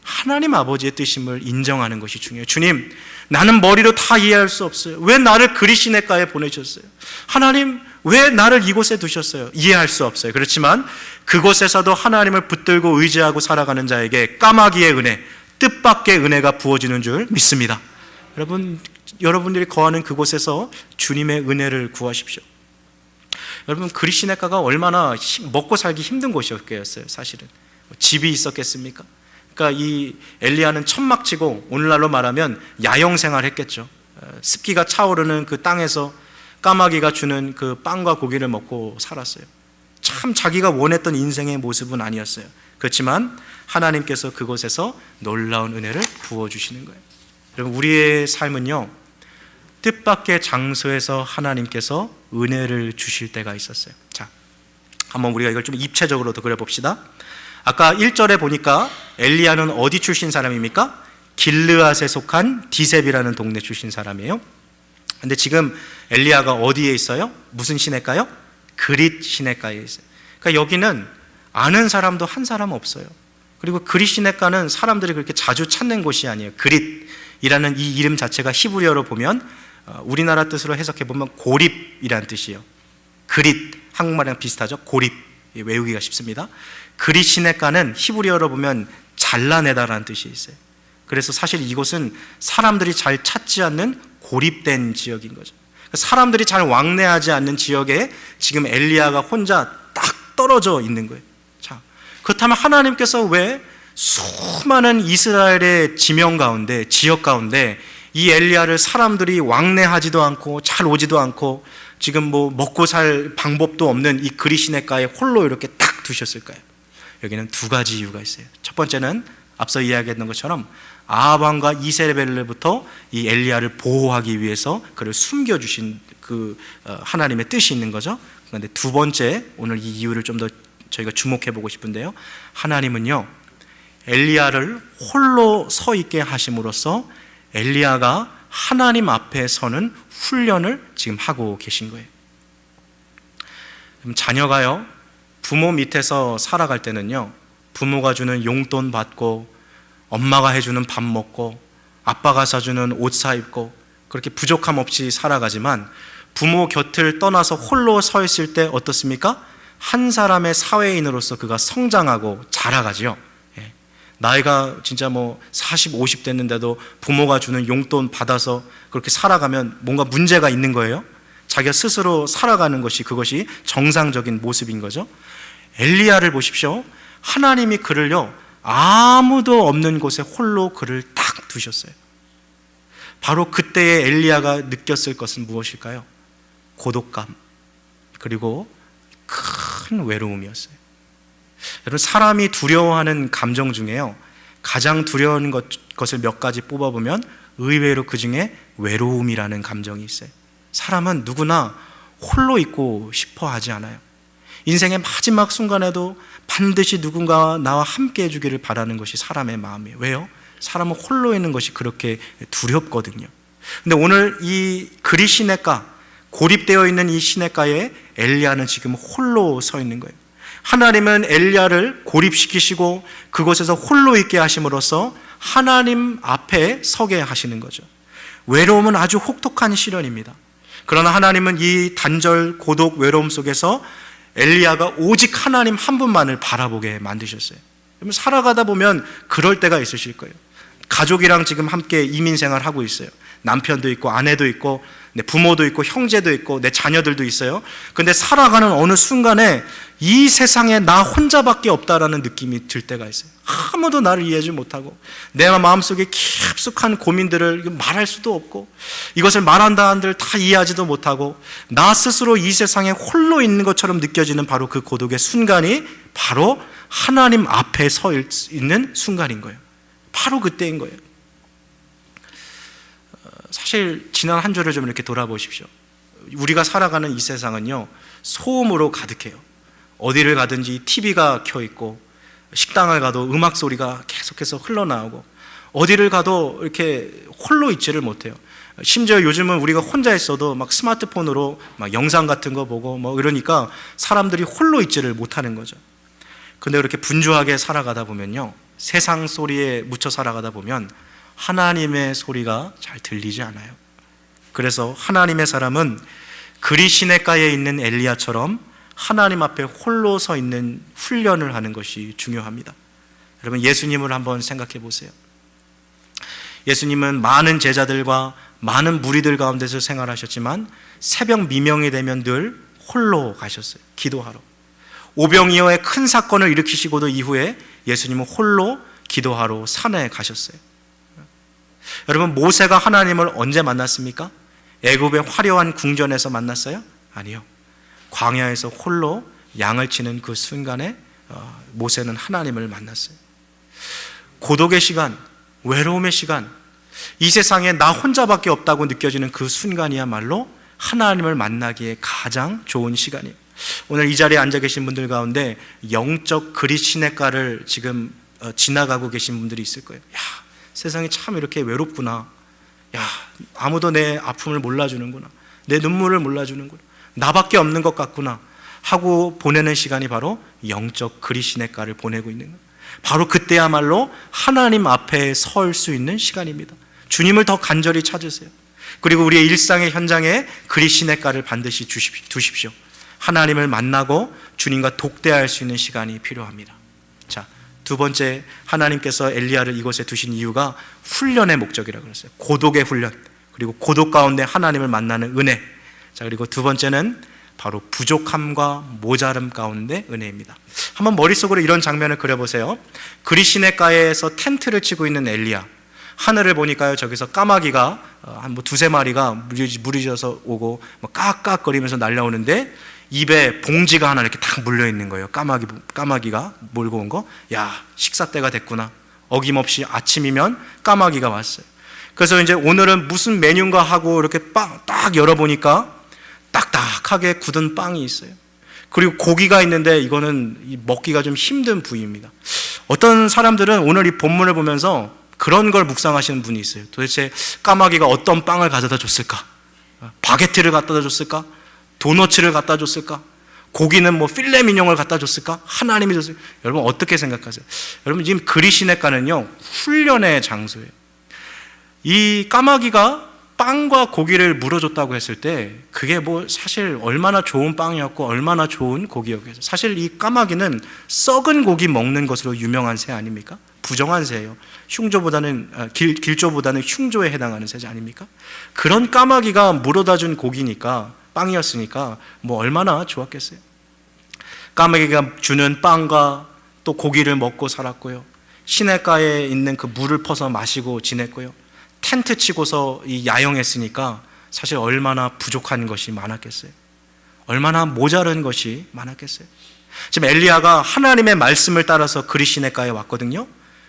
하나님 아버지의 뜻임을 인정하는 것이 중요해요. 주님, 나는 머리로 다 이해할 수 없어요. 왜 나를 그리 시내가에 보내셨어요? 하나님, 왜 나를 이곳에 두셨어요? 이해할 수 없어요. 그렇지만 그곳에서도 하나님을 붙들고 의지하고 살아가는 자에게 까마귀의 은혜, 뜻밖의 은혜가 부어지는 줄 믿습니다. 여러분들이 거하는 그곳에서 주님의 은혜를 구하십시오. 여러분, 그리 시내가가 얼마나 먹고 살기 힘든 곳이었겠어요. 사실은 집이 있었겠습니까? 그러니까 이 엘리야는 천막치고 오늘날로 말하면 야영 생활했겠죠. 습기가 차오르는 그 땅에서 까마귀가 주는 그 빵과 고기를 먹고 살았어요. 참 자기가 원했던 인생의 모습은 아니었어요. 그렇지만 하나님께서 그곳에서 놀라운 은혜를 부어주시는 거예요. 여러분, 우리의 삶은요, 뜻밖의 장소에서 하나님께서 은혜를 주실 때가 있었어요. 자, 한번 우리가 이걸 좀 입체적으로 더 그려봅시다. 아까 1절에 보니까 엘리야는 어디 출신 사람입니까? 길르앗에 속한 디셉이라는 동네 출신 사람이에요. 근데 지금 엘리야가 어디에 있어요? 무슨 시내가요? 그릿 시내가에 있어요. 그러니까 여기는 아는 사람도 한 사람 없어요. 그리고 그릿 시내가는 사람들이 그렇게 자주 찾는 곳이 아니에요. 그릿이라는 이 이름 자체가 히브리어로 보면 우리나라 뜻으로 해석해 보면 고립이라는 뜻이에요. 그릿, 한국말이랑 비슷하죠? 고립, 외우기가 쉽습니다. 그릿 시내가는 히브리어로 보면 잘라내다라는 뜻이 있어요. 그래서 사실 이곳은 사람들이 잘 찾지 않는 고립된 지역인 거죠. 사람들이 잘 왕래하지 않는 지역에 지금 엘리야가 혼자 딱 떨어져 있는 거예요. 자, 그렇다면 하나님께서 왜 수많은 이스라엘의 지명 가운데, 지역 가운데 이 엘리야를 사람들이 왕래하지도 않고 잘 오지도 않고 지금 뭐 먹고 살 방법도 없는 이 그리시네가에 홀로 이렇게 딱 두셨을까요? 여기는 두 가지 이유가 있어요. 첫 번째는 앞서 이야기했던 것처럼 아합 왕과 이세벨로부터 이 엘리야를 보호하기 위해서 그를 숨겨주신 그 하나님의 뜻이 있는 거죠. 그런데 두 번째, 오늘 이 이유를 좀 더 저희가 주목해 보고 싶은데요, 하나님은요 엘리야를 홀로 서 있게 하심으로써 엘리야가 하나님 앞에 서는 훈련을 지금 하고 계신 거예요. 자녀가요 부모 밑에서 살아갈 때는요, 부모가 주는 용돈 받고 엄마가 해주는 밥 먹고 아빠가 사주는 옷 사입고 그렇게 부족함 없이 살아가지만 부모 곁을 떠나서 홀로 서 있을 때 어떻습니까? 한 사람의 사회인으로서 그가 성장하고 자라가지요. 나이가 진짜 뭐 40, 50 됐는데도 부모가 주는 용돈 받아서 그렇게 살아가면 뭔가 문제가 있는 거예요. 자기가 스스로 살아가는 것이, 그것이 정상적인 모습인 거죠. 엘리야를 보십시오. 하나님이 그를요 아무도 없는 곳에 홀로 그를 딱 두셨어요. 바로 그때의 엘리야가 느꼈을 것은 무엇일까요? 고독감, 그리고 큰 외로움이었어요. 여러분, 사람이 두려워하는 감정 중에요 가장 두려운 것을 몇 가지 뽑아보면 의외로 그 중에 외로움이라는 감정이 있어요. 사람은 누구나 홀로 있고 싶어 하지 않아요. 인생의 마지막 순간에도 반드시 누군가 나와 함께 해주기를 바라는 것이 사람의 마음이에요. 왜요? 사람은 홀로 있는 것이 그렇게 두렵거든요. 근데 오늘 이 그리시네가, 고립되어 있는 이 시내가에 엘리야는 지금 홀로 서 있는 거예요. 하나님은 엘리야를 고립시키시고 그곳에서 홀로 있게 하심으로써 하나님 앞에 서게 하시는 거죠. 외로움은 아주 혹독한 시련입니다. 그러나 하나님은 이 단절, 고독, 외로움 속에서 엘리야가 오직 하나님 한 분만을 바라보게 만드셨어요. 살아가다 보면 그럴 때가 있으실 거예요. 가족이랑 지금 함께 이민생활 하고 있어요. 남편도 있고 아내도 있고 내 부모도 있고 형제도 있고 내 자녀들도 있어요. 근데 살아가는 어느 순간에 이 세상에 나 혼자밖에 없다라는 느낌이 들 때가 있어요. 아무도 나를 이해하지 못하고 내 마음속에 깊숙한 고민들을 말할 수도 없고 이것을 말한다 한들 다 이해하지도 못하고 나 스스로 이 세상에 홀로 있는 것처럼 느껴지는 바로 그 고독의 순간이 바로 하나님 앞에 서 있는 순간인 거예요. 바로 그때인 거예요. 사실 지난 한 주를 좀 이렇게 돌아보십시오. 우리가 살아가는 이 세상은요 소음으로 가득해요. 어디를 가든지 TV가 켜있고 식당을 가도 음악 소리가 계속해서 흘러나오고 어디를 가도 이렇게 홀로 있지를 못해요. 심지어 요즘은 우리가 혼자 있어도 막 스마트폰으로 막 영상 같은 거 보고 뭐 이러니까 사람들이 홀로 있지를 못하는 거죠. 근데 그렇게 분주하게 살아가다 보면요 세상 소리에 묻혀 살아가다 보면 하나님의 소리가 잘 들리지 않아요. 그래서 하나님의 사람은 그리시네가에 있는 엘리야처럼 하나님 앞에 홀로 서 있는 훈련을 하는 것이 중요합니다. 여러분, 예수님을 한번 생각해 보세요. 예수님은 많은 제자들과 많은 무리들 가운데서 생활하셨지만 새벽 미명이 되면 늘 홀로 가셨어요. 기도하러. 오병이어의 큰 사건을 일으키시고도 이후에 예수님은 홀로 기도하러 산에 가셨어요. 여러분, 모세가 하나님을 언제 만났습니까? 애굽의 화려한 궁전에서 만났어요? 아니요. 광야에서 홀로 양을 치는 그 순간에 모세는 하나님을 만났어요. 고독의 시간, 외로움의 시간, 이 세상에 나 혼자밖에 없다고 느껴지는 그 순간이야말로 하나님을 만나기에 가장 좋은 시간이에요. 오늘 이 자리에 앉아 계신 분들 가운데 영적 그리시네가를 지금 지나가고 계신 분들이 있을 거예요. 야, 세상이 참 이렇게 외롭구나. 야, 아무도 내 아픔을 몰라주는구나. 내 눈물을 몰라주는구나. 나밖에 없는 것 같구나 하고 보내는 시간이 바로 영적 그리시네가를 보내고 있는 거예요. 바로 그때야말로 하나님 앞에 설 수 있는 시간입니다. 주님을 더 간절히 찾으세요. 그리고 우리의 일상의 현장에 그리시네가를 반드시 두십시오. 하나님을 만나고 주님과 독대할 수 있는 시간이 필요합니다. 자, 두 번째, 하나님께서 엘리야를 이곳에 두신 이유가 훈련의 목적이라고 그랬어요. 고독의 훈련, 그리고 고독 가운데 하나님을 만나는 은혜, 자, 그리고 두 번째는 바로 부족함과 모자름 가운데 은혜입니다. 한번 머릿속으로 이런 장면을 그려보세요. 그리 시내가에서 텐트를 치고 있는 엘리야, 하늘을 보니까요, 저기서 까마귀가 한 두세 마리가 무리져서 오고 깍깍거리면서 날려오는데 입에 봉지가 하나 이렇게 딱 물려 있는 거예요. 까마귀가 몰고 온 거. 야, 식사 때가 됐구나. 어김없이 아침이면 까마귀가 왔어요. 그래서 이제 오늘은 무슨 메뉴인가 하고 이렇게 빵 딱 열어보니까 딱딱하게 굳은 빵이 있어요. 그리고 고기가 있는데 이거는 먹기가 좀 힘든 부위입니다. 어떤 사람들은 오늘 이 본문을 보면서 그런 걸 묵상하시는 분이 있어요. 도대체 까마귀가 어떤 빵을 가져다 줬을까? 바게트를 갖다 줬을까? 도너츠를 갖다 줬을까? 고기는 필레 미뇽을 갖다 줬을까? 하나님이 줬을까? 여러분 어떻게 생각하세요? 여러분 지금 그리 시내가는요, 훈련의 장소예요. 이 까마귀가 빵과 고기를 물어줬다고 했을 때 그게 사실 얼마나 좋은 빵이었고 얼마나 좋은 고기였겠어요. 사실 이 까마귀는 썩은 고기 먹는 것으로 유명한 새 아닙니까? 부정한 새예요. 길조보다는 흉조에 해당하는 새지 아닙니까? 그런 까마귀가 물어다 준 고기니까, 빵이었으니까 얼마나 좋았겠어요. 까마귀가 주는 빵과 또 고기를 먹고 살았고요, 시냇가에 있는 그 물을 퍼서 마시고 지냈고요, 텐트 치고서 야영했으니까 사실 얼마나 부족한 것이 많았겠어요. 얼마나 모자른 것이 많았겠어요. 지금 엘리야가 하나님의 말씀을 따라서 그리 시내가에 왔거든요.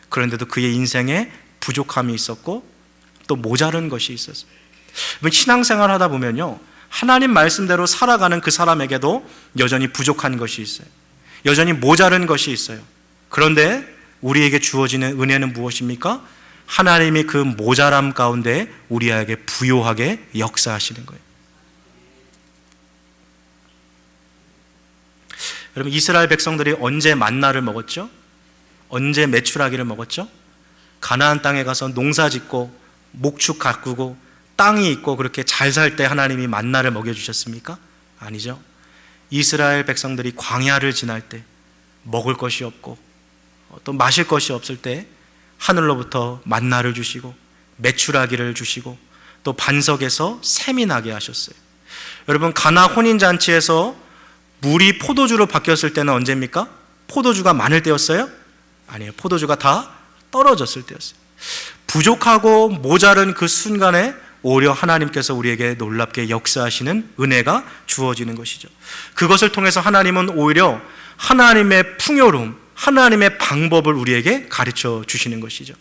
그런데도 그의 인생에 부족함이 있었고 또 모자른 것이 있었어요. 신앙생활 하다 보면요, 하나님 말씀대로 살아가는 그 사람에게도 여전히 부족한 것이 있어요. 여전히 모자른 것이 있어요. 그런데 우리에게 주어지는 은혜는 무엇입니까? 하나님이 그 모자람 가운데 우리에게 부요하게 역사하시는 거예요. 여러분, 이스라엘 백성들이 언제 만나를 먹었죠? 언제 메추라기를 먹었죠? 가나안 땅에 가서 농사 짓고 목축 가꾸고 땅이 있고 그렇게 잘 살 때 하나님이 만나를 먹여주셨습니까? 아니죠. 이스라엘 백성들이 광야를 지날 때, 먹을 것이 없고 또 마실 것이 없을 때 하늘로부터 만나를 주시고 메추라기를 주시고 또 반석에서 샘이 나게 하셨어요. 여러분, 가나 혼인잔치에서 물이 포도주로 바뀌었을 때는 언제입니까? 포도주가 많을 때였어요? 아니에요. 포도주가 다 떨어졌을 때였어요. 부족하고 모자른 그 순간에 오히려 하나님께서 우리에게 놀랍게 역사하시는 은혜가 주어지는 것이죠. 그것을 통해서 하나님은 오히려 하나님의 풍요로움, 하나님의 방법을 우리에게 가르쳐 주시는 것이죠.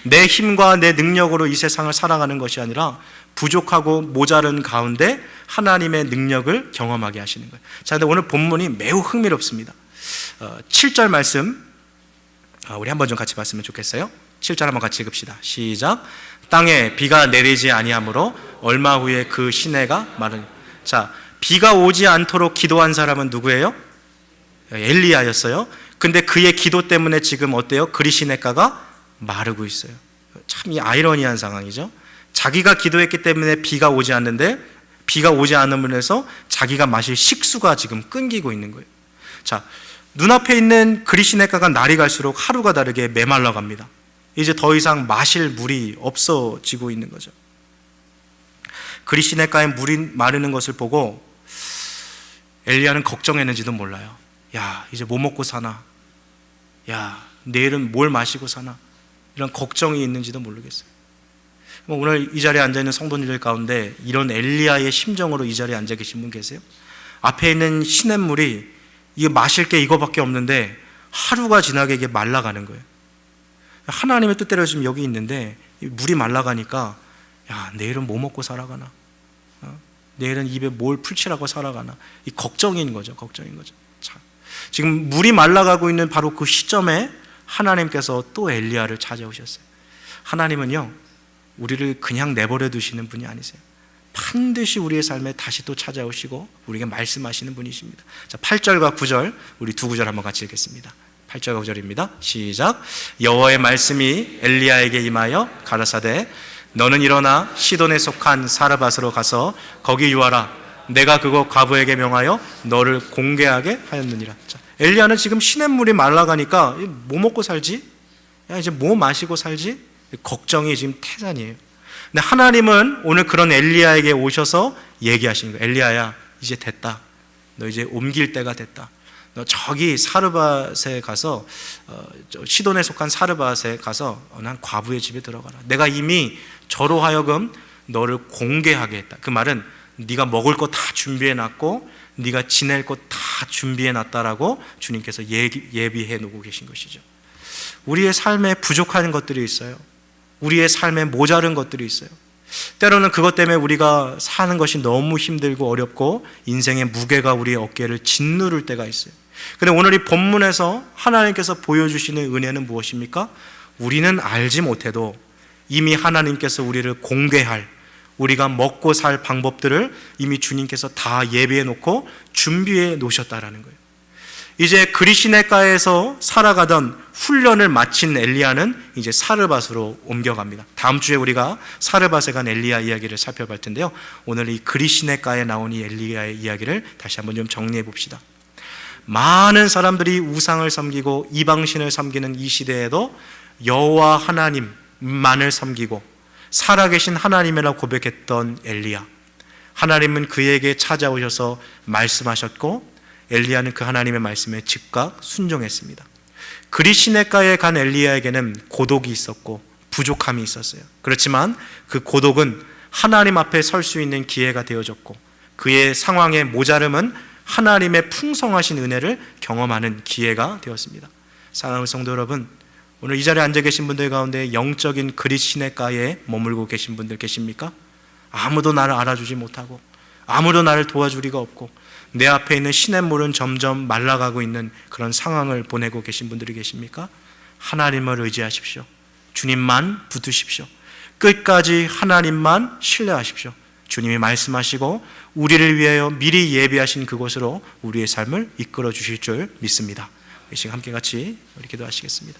내 힘과 내 능력으로 이 세상을 살아가는 것이 아니라 부족하고 모자른 가운데 하나님의 능력을 경험하게 하시는 거예요. 자, 근데 오늘 본문이 매우 흥미롭습니다. 7절 말씀 우리 한번 좀 같이 봤으면 좋겠어요. 7절 한번 같이 읽읍시다. 시작. 땅에 비가 내리지 아니하므로 얼마 후에 그 시내가 마르니. 자, 비가 오지 않도록 기도한 사람은 누구예요? 엘리야였어요. 근데 그의 기도 때문에 지금 어때요? 그리 시내가가 마르고 있어요. 참 이 아이러니한 상황이죠. 자기가 기도했기 때문에 비가 오지 않는데 비가 오지 않음으로 해서 자기가 마실 식수가 지금 끊기고 있는 거예요. 자, 눈앞에 있는 그리 시내가가 날이 갈수록 하루가 다르게 메말라 갑니다. 이제 더 이상 마실 물이 없어지고 있는 거죠. 그리 시내가에 물이 마르는 것을 보고 엘리야는 걱정했는지도 몰라요. 야, 이제 뭐 먹고 사나? 야, 내일은 뭘 마시고 사나? 이런 걱정이 있는지도 모르겠어요. 오늘 이 자리에 앉아있는 성도님들 가운데 이런 엘리야의 심정으로 이 자리에 앉아 계신 분 계세요? 앞에 있는 시냇물이 이게 마실 게 이거밖에 없는데 하루가 지나게 이게 말라가는 거예요. 하나님의 뜻대로 지금 여기 있는데 물이 말라가니까 야, 내일은 뭐 먹고 살아가나? 내일은 입에 뭘 풀칠하고 살아가나? 이 걱정인 거죠. 걱정인 거죠. 자, 지금 물이 말라가고 있는 바로 그 시점에 하나님께서 또 엘리야를 찾아오셨어요. 하나님은요, 우리를 그냥 내버려 두시는 분이 아니세요. 반드시 우리의 삶에 다시 또 찾아오시고 우리에게 말씀하시는 분이십니다. 자, 8절과 9절 우리 두 구절 한번 같이 읽겠습니다. 8절과 9절입니다. 시작. 여호와의 말씀이 엘리야에게 임하여 가라사대 너는 일어나 시돈에 속한 사르밧으로 가서 거기 유하라. 내가 그곳 과부에게 명하여 너를 공개하게 하였느니라. 자, 엘리야는 지금 시냇물이 말라가니까 뭐 먹고 살지? 야, 이제 뭐 마시고 살지? 걱정이 지금 태산이에요. 근데 하나님은 오늘 그런 엘리야에게 오셔서 얘기하시는 거예요. 엘리야야, 이제 됐다. 너 이제 옮길 때가 됐다. 너 저기 사르밧에 가서 시돈에 속한 사르밧에 가서 난 과부의 집에 들어가라. 내가 이미 저로 하여금 너를 공개하게 했다. 그 말은 네가 먹을 거 다 준비해 놨고 네가 지낼 것 다 준비해 놨다라고 주님께서 예비해 놓고 계신 것이죠. 우리의 삶에 부족한 것들이 있어요. 우리의 삶에 모자른 것들이 있어요. 때로는 그것 때문에 우리가 사는 것이 너무 힘들고 어렵고 인생의 무게가 우리의 어깨를 짓누를 때가 있어요. 그런데 오늘 이 본문에서 하나님께서 보여주시는 은혜는 무엇입니까? 우리는 알지 못해도 이미 하나님께서 우리를 공개할, 우리가 먹고 살 방법들을 이미 주님께서 다 예비해 놓고 준비해 놓으셨다라는 거예요. 이제 그리시네가에서 살아가던 훈련을 마친 엘리야는 이제 사르밧으로 옮겨갑니다. 다음 주에 우리가 사르밧에 간 엘리야 이야기를 살펴볼 텐데요, 오늘 이 그리시네가에 나온 이 엘리야의 이야기를 다시 한번 좀 정리해 봅시다. 많은 사람들이 우상을 섬기고 이방신을 섬기는 이 시대에도 여호와 하나님만을 섬기고 살아계신 하나님이라고 고백했던 엘리야, 하나님은 그에게 찾아오셔서 말씀하셨고 엘리야는 그 하나님의 말씀에 즉각 순종했습니다. 그리시네가에 간 엘리야에게는 고독이 있었고 부족함이 있었어요. 그렇지만 그 고독은 하나님 앞에 설 수 있는 기회가 되어졌고 그의 상황의 모자름은 하나님의 풍성하신 은혜를 경험하는 기회가 되었습니다. 사랑하는 성도 여러분, 오늘 이 자리에 앉아 계신 분들 가운데 영적인 그리시네가에 머물고 계신 분들 계십니까? 아무도 나를 알아주지 못하고 아무도 나를 도와줄 리가 없고 내 앞에 있는 시냇물은 점점 말라가고 있는 그런 상황을 보내고 계신 분들이 계십니까? 하나님을 의지하십시오. 주님만 붙으십시오. 끝까지 하나님만 신뢰하십시오. 주님이 말씀하시고 우리를 위하여 미리 예비하신 그곳으로 우리의 삶을 이끌어 주실 줄 믿습니다. 이 시간 함께 같이 우리 기도하시겠습니다.